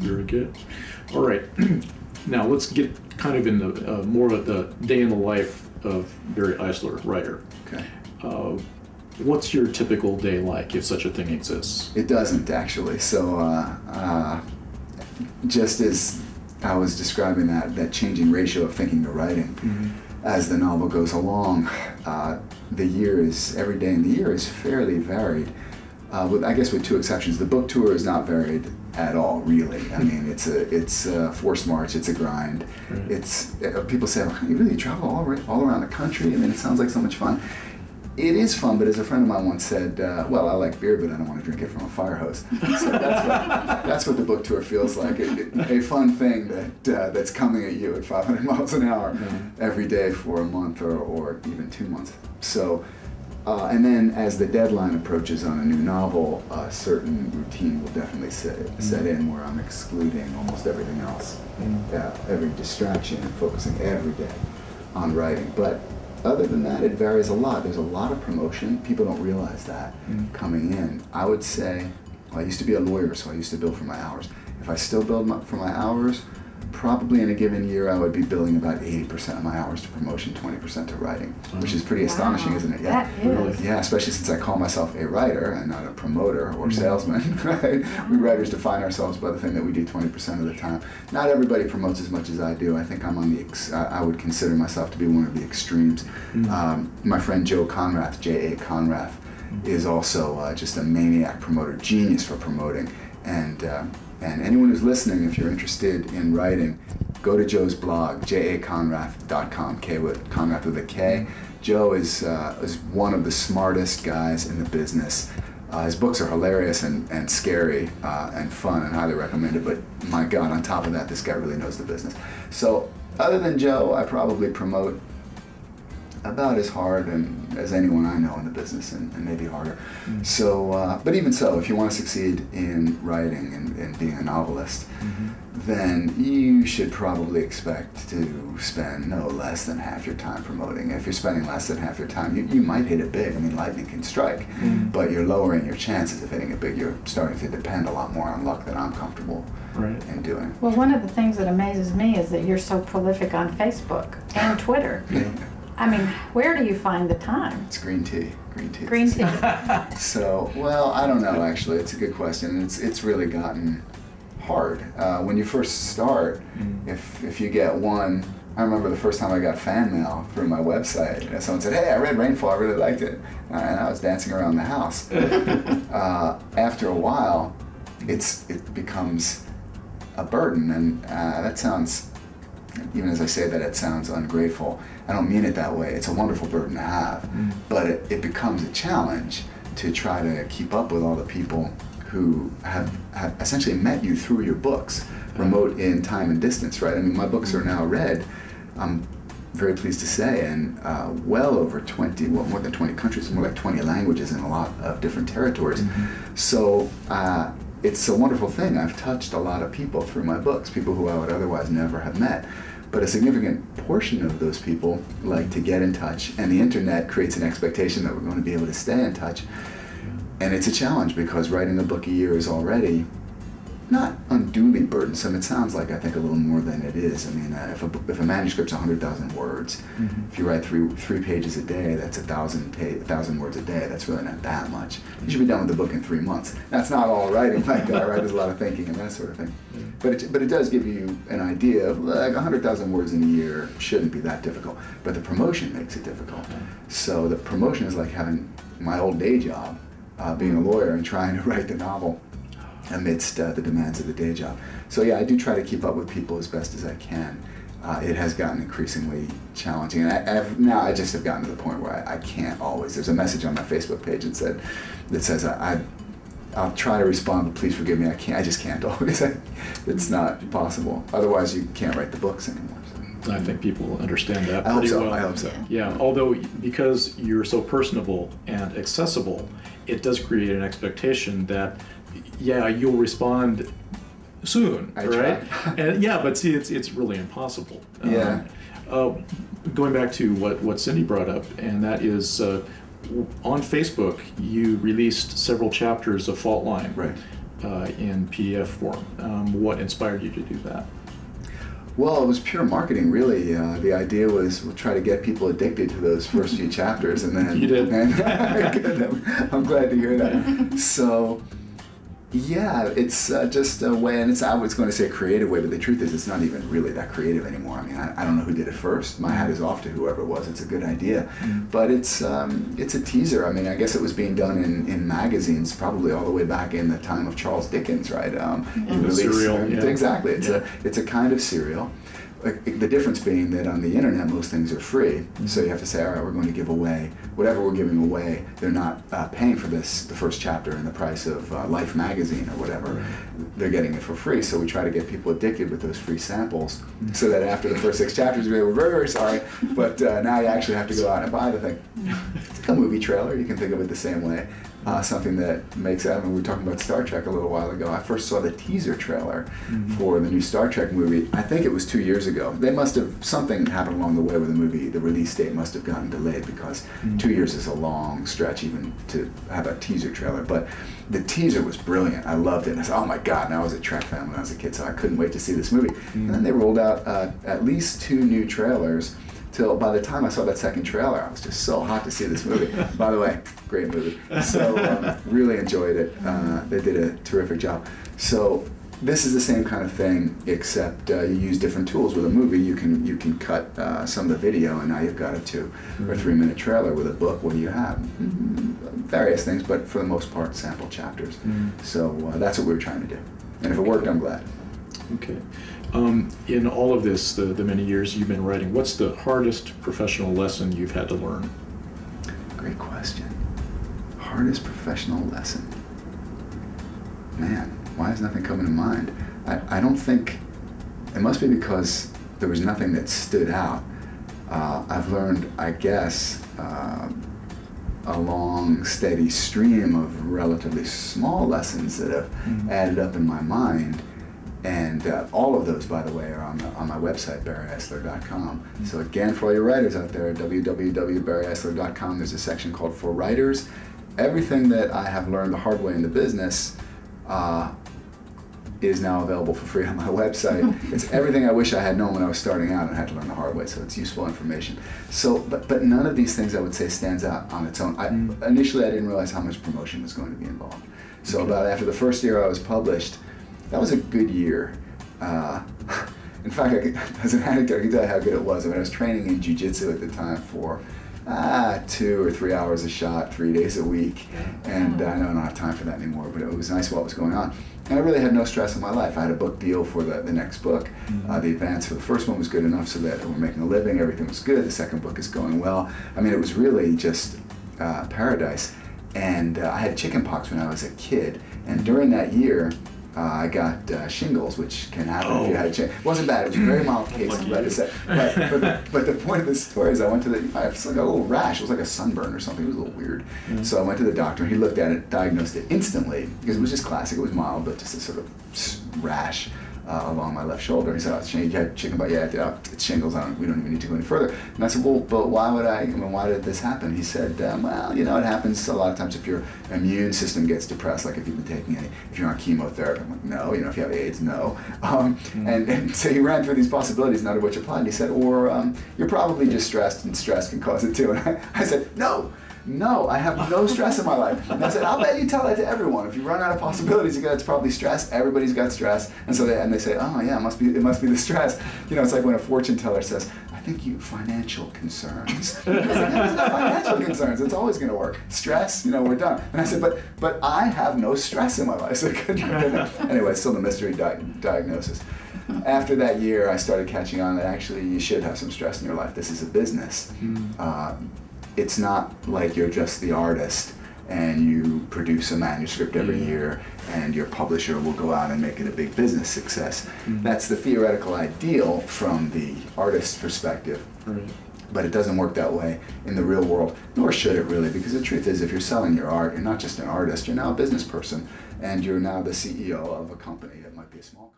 Very good. All right. Now let's get kind of in the more of the day in the life of Barry Eisler, writer. Okay. What's your typical day like, if such a thing exists? It doesn't, actually. So just as I was describing that changing ratio of thinking to writing, as the novel goes along, the year is, every day in the year is fairly varied. I guess with two exceptions. The book tour is not varied at all, really. I mean, it's a forced march. It's a grind. Right. It's people say, oh, you really travel all around the country? I mean, it sounds like so much fun. It is fun, but as a friend of mine once said, well, I like beer, but I don't want to drink it from a fire hose. So that's what the book tour feels like. A fun thing that's coming at you at 500 miles an hour every day for a month or even 2 months. So. And then as the deadline approaches on a new novel, a certain routine will definitely set in where I'm excluding almost everything else, every distraction, and focusing every day on writing. But other than that, it varies a lot. There's a lot of promotion. People don't realize that coming in. I would say, well, I used to be a lawyer, so I used to bill for my hours. If I still billed for my hours, probably in a given year I would be billing about 80% of my hours to promotion, 20% to writing, which is pretty astonishing, isn't it? Yeah, that is. Yeah, especially since I call myself a writer and not a promoter or salesman, right? We writers define ourselves by the thing that we do 20% of the time. Not everybody promotes as much as I do. I think I'm on the, I would consider myself to be one of the extremes. My friend Joe Conrath, J.A. Conrath, is also just a maniac promoter, genius for promoting. And anyone who's listening, if you're interested in writing, go to Joe's blog, jaconrath.com, Conrath with a K. Joe is one of the smartest guys in the business. His books are hilarious and scary and fun and highly recommended, but my God, on top of that, this guy really knows the business. So other than Joe, I probably promote about as hard as anyone I know in the business, and maybe harder. So, but even so, if you want to succeed in writing and being a novelist, then you should probably expect to spend no less than half your time promoting. If you're spending less than half your time, you might hit it big. I mean, lightning can strike, but you're lowering your chances of hitting it big. You're starting to depend a lot more on luck than I'm comfortable in doing. Well, one of the things that amazes me is that you're so prolific on Facebook and Twitter. I mean, where do you find the time? It's green tea. Green tea. So, well, I don't know, actually. It's a good question. It's really gotten hard. When you first start, if you get one, I remember the first time I got fan mail through my website. You know, someone said, hey, I read Rainfall, I really liked it. And I was dancing around the house. After a while, it becomes a burden, and that sounds, even as I say that, it sounds ungrateful. I don't mean it that way. It's a wonderful burden to have, but it becomes a challenge to try to keep up with all the people who have essentially met you through your books, remote in time and distance, right? I mean, my books are now read, I'm very pleased to say, in well over 20, well, more than 20 countries, more like 20 languages in a lot of different territories. So it's a wonderful thing. I've touched a lot of people through my books, people who I would otherwise never have met. But a significant portion of those people like to get in touch, and the internet creates an expectation that we're going to be able to stay in touch. And it's a challenge because writing a book a year is already not unduly burdensome. It sounds like, I think, a little more than it is. I mean, if a manuscript's 100,000 words, if you write three pages a day, that's 1,000 words a day. That's really not that much. You should be done with the book in 3 months. That's not all writing like that, right? There's a lot of thinking and that sort of thing. But it does give you an idea of, like, 100,000 words in a year shouldn't be that difficult. But the promotion makes it difficult. So the promotion is like having my old day job, being a lawyer and trying to write the novel amidst the demands of the day job. So yeah, I do try to keep up with people as best as I can. It has gotten increasingly challenging, and now I just have gotten to the point where I can't always. There's a message on my Facebook page that says I'll try to respond, but please forgive me. I just can't always. It's not possible. Otherwise, you can't write the books anymore. So. I think people understand that I hope pretty so. well. I hope so. Yeah, although because you're so personable and accessible, it does create an expectation that, yeah, you'll respond soon, right? And yeah, but see, it's really impossible. Yeah. Going back to what Cindy brought up, and that is on Facebook, you released several chapters of Fault Line in PDF form. What inspired you to do that? Well, it was pure marketing, really. The idea was we'll try to get people addicted to those first few chapters, and then you did. I'm glad to hear that. So, yeah, it's just a way, and I was going to say a creative way, but the truth is it's not even really that creative anymore. I mean, I don't know who did it first. My hat is off to whoever it was. It's a good idea, but it's a teaser. I mean, I guess it was being done in magazines probably all the way back in the time of Charles Dickens, right? Serial. Exactly. It's a kind of serial. The difference being that on the internet most things are free, so you have to say, all right, we're going to give away whatever we're giving away. They're not paying for the first chapter in the price of Life magazine or whatever. They're getting it for free, so we try to get people addicted with those free samples, so that after the first 6 chapters, we're very, very sorry, but now you actually have to go out and buy the thing. It's like a movie trailer. You can think of it the same way. Something that makes it. I mean, we were talking about Star Trek a little while ago. I first saw the teaser trailer for the new Star Trek movie. I think it was 2 years ago. They must have, something happened along the way with the movie. The release date must have gotten delayed because 2 years is a long stretch even to have a teaser trailer. But the teaser was brilliant. I loved it. And I said, oh my God, and I was a Trek fan when I was a kid, so I couldn't wait to see this movie. And then they rolled out at least 2 new trailers. Till by the time I saw that second trailer, I was just so hot to see this movie. By the way, great movie. So really enjoyed it. They did a terrific job. So this is the same kind of thing, except you use different tools. With a movie, you can cut some of the video, and now you've got a 2 or 3 minute trailer. With a book, what do you have? Various things, but for the most part, sample chapters. So that's what we were trying to do. And if it worked, I'm glad. Okay. In all of this, the many years you've been writing, what's the hardest professional lesson you've had to learn? Great question. Hardest professional lesson. Man, why is nothing coming to mind? I don't think, it must be because there was nothing that stood out. I've learned, I guess, a long, steady stream of relatively small lessons that have added up in my mind. And all of those, by the way, are on my website, BarryEisler.com. So again, for all your writers out there, www.barryeisler.com, there's a section called For Writers. Everything that I have learned the hard way in the business is now available for free on my website. It's everything I wish I had known when I was starting out and had to learn the hard way, so it's useful information. So, but none of these things I would say stands out on its own. Initially, I didn't realize how much promotion was going to be involved. So about after the first year I was published, that was a good year. In fact, as an anecdote, I can tell you how good it was. I mean, I was training in jiu-jitsu at the time for 2 or 3 hours a shot, 3 days a week. And I know I don't have time for that anymore, but it was nice what was going on. And I really had no stress in my life. I had a book deal for the next book. The advance for the first one was good enough so that we're making a living, everything was good. The second book is going well. I mean, it was really just paradise. And I had chickenpox when I was a kid. And during that year, I got shingles, which can happen if you had shingles. It wasn't bad. It was a very mild case, I'm glad to say. But the point of this story is I went to I had like a little rash. It was like a sunburn or something. It was a little weird. So I went to the doctor, and he looked at it, diagnosed it instantly, because it was just classic. It was mild, but just a sort of rash along my left shoulder. He said, oh, you had chickenpox? Yeah, it's shingles. We don't even need to go any further. And I said, well, but why would why did this happen? He said, well, you know, it happens a lot of times if your immune system gets depressed, like if you've been taking if you're on chemotherapy. I'm like, no, you know, if you have AIDS, no. And so he ran through these possibilities, none of which applied. And he said, or you're probably just stressed, and stress can cause it too. And I said, no, I have no stress in my life. And I said, I'll bet you tell that to everyone. If you run out of possibilities, you go, it's probably stress. Everybody's got stress. And so they say, oh yeah, it must be the stress. You know, it's like when a fortune teller says, I think you financial concerns. I was like, there's no financial concerns. It's always going to work. Stress, you know, we're done. And I said, but I have no stress in my life. So anyway, it's still the mystery diagnosis. After that year, I started catching on that actually you should have some stress in your life. This is a business. It's not like you're just the artist and you produce a manuscript every year and your publisher will go out and make it a big business success. That's the theoretical ideal from the artist's perspective. But it doesn't work that way in the real world, nor should it really, because the truth is if you're selling your art, you're not just an artist, you're now a business person, and you're now the CEO of a company. It might be a small company.